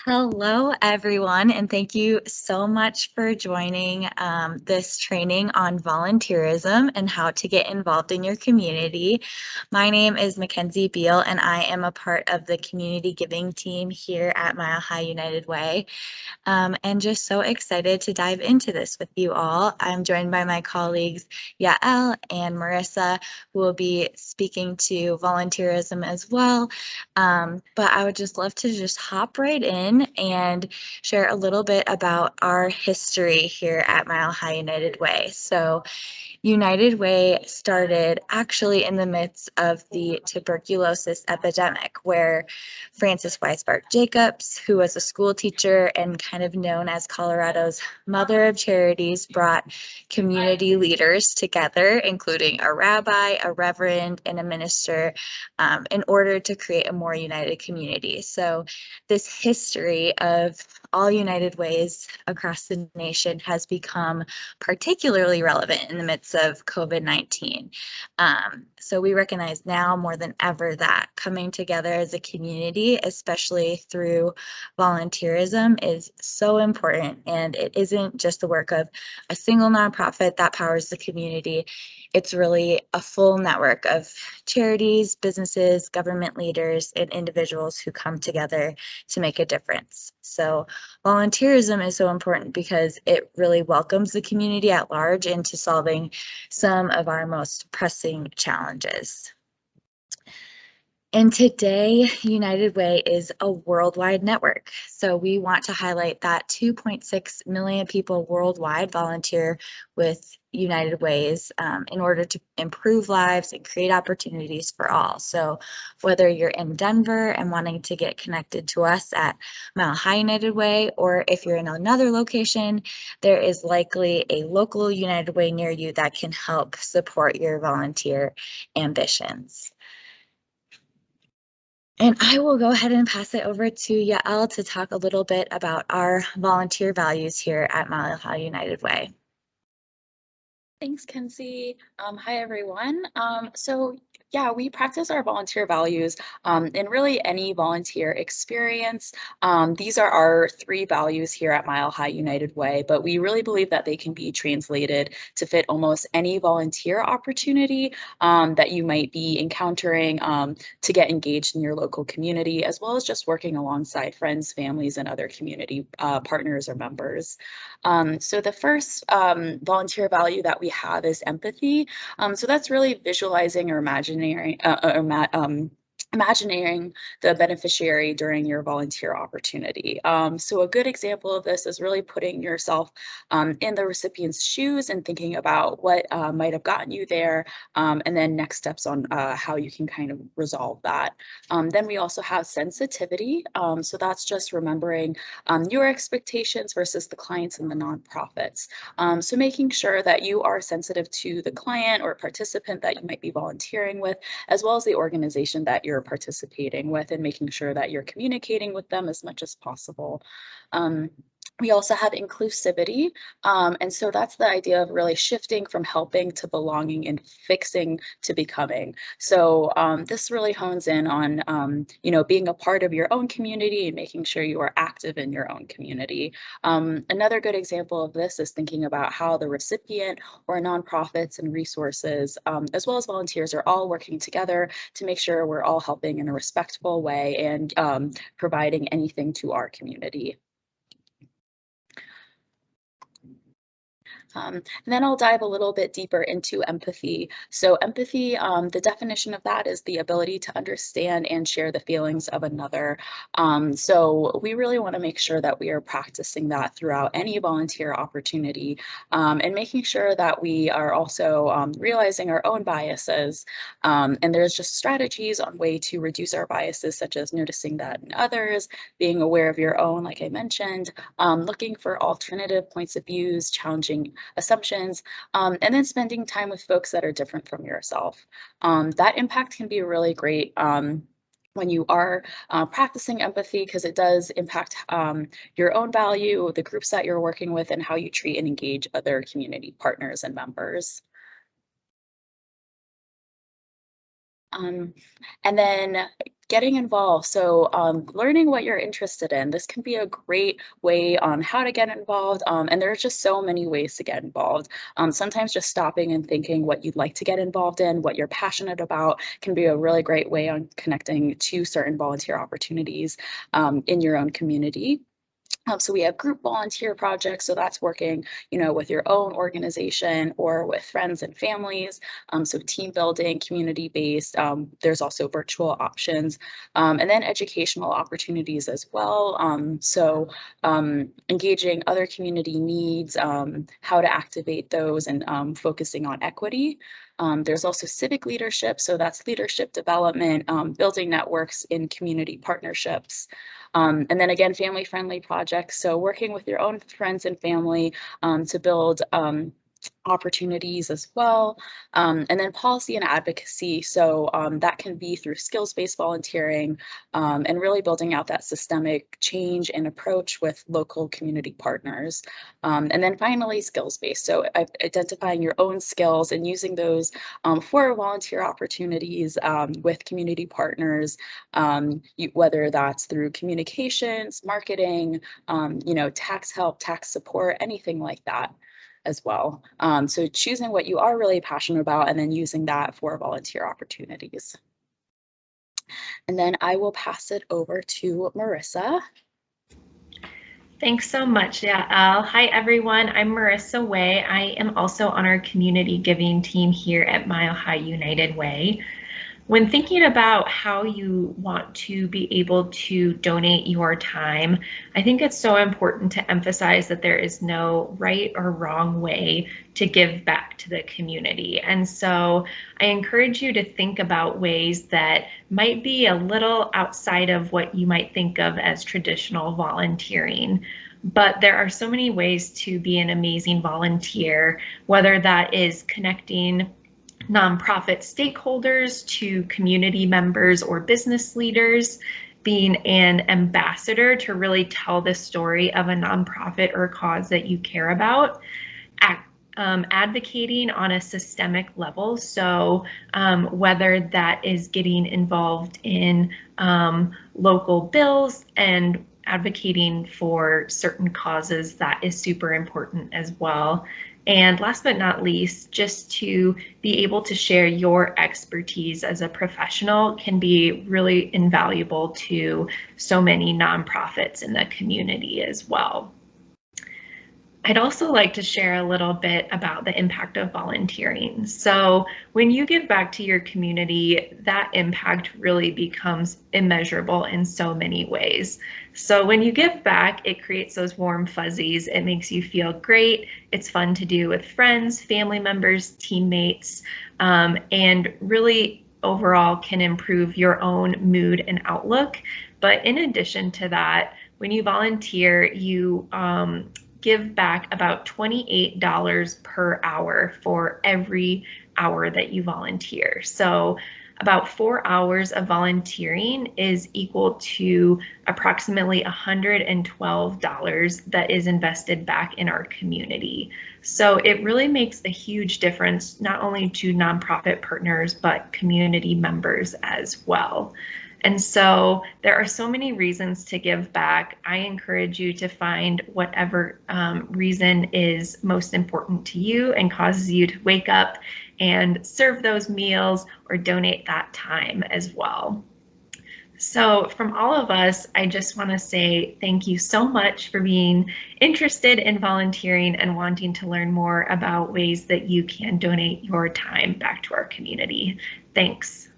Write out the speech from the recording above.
Hello, everyone, and thank you so much for joining this training on volunteerism and how to get involved in your community. My name is Mackenzie Beal, and I am a part of the community giving team here at Mile High United Way. And just so excited to dive into this with you all. I'm joined by my colleagues Yael and Marissa, who will be speaking to volunteerism as well. But I would just love to just hop right in and share a little bit about our history here at Mile High United Way. So United Way started actually in the midst of the tuberculosis epidemic, where Frances Weisbart Jacobs, who was a school teacher and kind of known as Colorado's Mother of Charities, brought community leaders together, including a rabbi, a reverend, and a minister, in order to create a more united community. So this history of all United Ways across the nation has become particularly relevant in the midst of COVID-19. So we recognize now more than ever that coming together as a community, especially through volunteerism, is so important. And it isn't just the work of a single nonprofit that powers the community. It's really a full network of charities, businesses, government leaders, and individuals who come together to make a difference. So volunteerism is so important because it really welcomes the community at large into solving some of our most pressing challenges. And today, United Way is a worldwide network. So we want to highlight that 2.6 million people worldwide volunteer with United Ways in order to improve lives and create opportunities for all. So whether you're in Denver and wanting to get connected to us at Mile High United Way, or if you're in another location, there is likely a local United Way near you that can help support your volunteer ambitions. And I will go ahead and pass it over to Yael to talk a little bit about our volunteer values here at Mile High United Way. Thanks, Kenzie. Hi, everyone. Yeah, we practice our volunteer values in really any volunteer experience. These are our three values here at Mile High United Way, but we really believe that they can be translated to fit almost any volunteer opportunity that you might be encountering to get engaged in your local community, as well as just working alongside friends, families, and other community partners or members. So the first volunteer value that we have is empathy. So that's really visualizing or imagining the beneficiary during your volunteer opportunity. So a good example of this is really putting yourself in the recipient's shoes and thinking about what might have gotten you there, and then next steps on how you can kind of resolve that. Then we also have sensitivity. So that's just remembering your expectations versus the clients and the nonprofits. So making sure that you are sensitive to the client or participant that you might be volunteering with, as well as the organization that you're participating with, and making sure that you're communicating with them as much as possible. We also have inclusivity. And so that's the idea of really shifting from helping to belonging and fixing to becoming. So this really hones in on, being a part of your own community and making sure you are active in your own community. Another good example of this is thinking about how the recipient or nonprofits and resources, as well as volunteers, are all working together to make sure we're all helping in a respectful way and providing anything to our community. And then I'll dive a little bit deeper into empathy. So empathy, the definition of that is the ability to understand and share the feelings of another. So we really want to make sure that we are practicing that throughout any volunteer opportunity, and making sure that we are also realizing our own biases. And there's just strategies on way to reduce our biases, such as noticing that in others, being aware of your own, like I mentioned, looking for alternative points of views, challenging assumptions, and then spending time with folks that are different from yourself. That impact can be really great when you are practicing empathy, because it does impact your own value, the groups that you're working with, and how you treat and engage other community partners and members. Um, and then getting involved. So learning what you're interested in. This can be a great way on how to get involved. And there's just so many ways to get involved. Sometimes just stopping and thinking what you'd like to get involved in, what you're passionate about, can be a really great way on connecting to certain volunteer opportunities in your own community. So we have group volunteer projects. So that's working, with your own organization or with friends and families. So team building, community based. There's also virtual options, and then educational opportunities as well. Engaging other community needs, how to activate those, and focusing on equity. There's also civic leadership. So that's leadership development, building networks in community partnerships. And then again, family-friendly projects. So working with your own friends and family to build opportunities as well. And then policy and advocacy. So that can be through skills-based volunteering and really building out that systemic change and approach with local community partners. And then finally, skills-based. So identifying your own skills and using those for volunteer opportunities with community partners, whether that's through communications, marketing, tax help, tax support, anything like that as well. So choosing what you are really passionate about and then using that for volunteer opportunities. And then I will pass it over to Marissa. Thanks so much, Al. Hi, everyone. I'm Marissa Way. I am also on our community giving team here at Mile High United Way. When thinking about how you want to be able to donate your time, I think it's so important to emphasize that there is no right or wrong way to give back to the community. And so I encourage you to think about ways that might be a little outside of what you might think of as traditional volunteering. But there are so many ways to be an amazing volunteer, whether that is connecting nonprofit stakeholders to community members or business leaders, being an ambassador to really tell the story of a nonprofit or cause that you care about, advocating on a systemic level. So whether that is getting involved in local bills and advocating for certain causes, that is super important as well. And last but not least, just to be able to share your expertise as a professional can be really invaluable to so many nonprofits in the community as well. I'd also like to share a little bit about the impact of volunteering. So when you give back to your community, that impact really becomes immeasurable in so many ways. So when you give back, it creates those warm fuzzies. It makes you feel great. It's fun to do with friends, family members, teammates, and really overall can improve your own mood and outlook. But in addition to that, when you volunteer, you give back about $28 per hour for every hour that you volunteer. So about 4 hours of volunteering is equal to approximately $112 that is invested back in our community. So it really makes a huge difference, not only to nonprofit partners, but community members as well. And so there are so many reasons to give back. I encourage you to find whatever reason is most important to you and causes you to wake up and serve those meals or donate that time as well. So from all of us, I just want to say thank you so much for being interested in volunteering and wanting to learn more about ways that you can donate your time back to our community. Thanks.